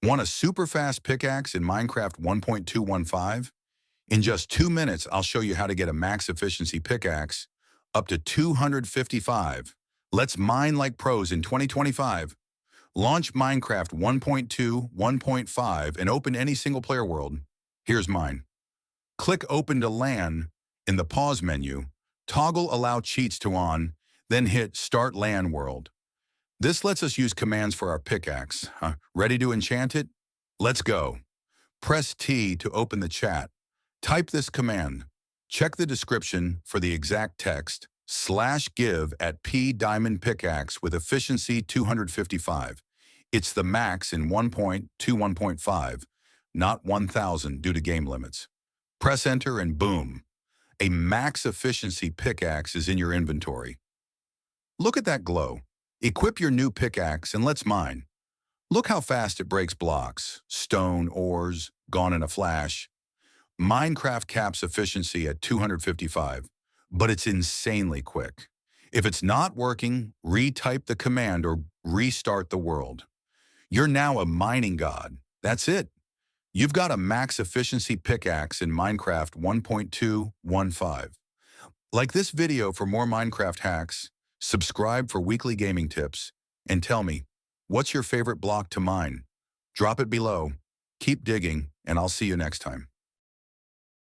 Want a super fast pickaxe in Minecraft 1.215? In just 2 minutes, I'll show you how to get a max efficiency pickaxe up to 255. Let's mine like pros in 2025. Launch Minecraft 1.2, 1.5, and open any single-player world. Here's mine. Click Open to LAN in the pause menu, toggle Allow Cheats to on, then hit Start LAN World. This lets us use commands for our pickaxe. Ready to enchant it? Let's go. Press T to open the chat. Type this command. Check the description for the exact text. /give at P diamond pickaxe with efficiency 255. It's the max in 1.2.1.5, not 1000 due to game limits. Press enter and boom. A max efficiency pickaxe is in your inventory. Look at that glow. Equip your new pickaxe and let's mine. Look how fast it breaks blocks, stone, ores, gone in a flash. Minecraft caps efficiency at 255, but it's insanely quick. If it's not working, retype the command or restart the world. You're now a mining god. That's it. You've got a max efficiency pickaxe in Minecraft 1.215. Like this video for more Minecraft hacks, subscribe for weekly gaming tips, and tell me, what's your favorite block to mine? Drop it below. Keep digging, and I'll see you next time.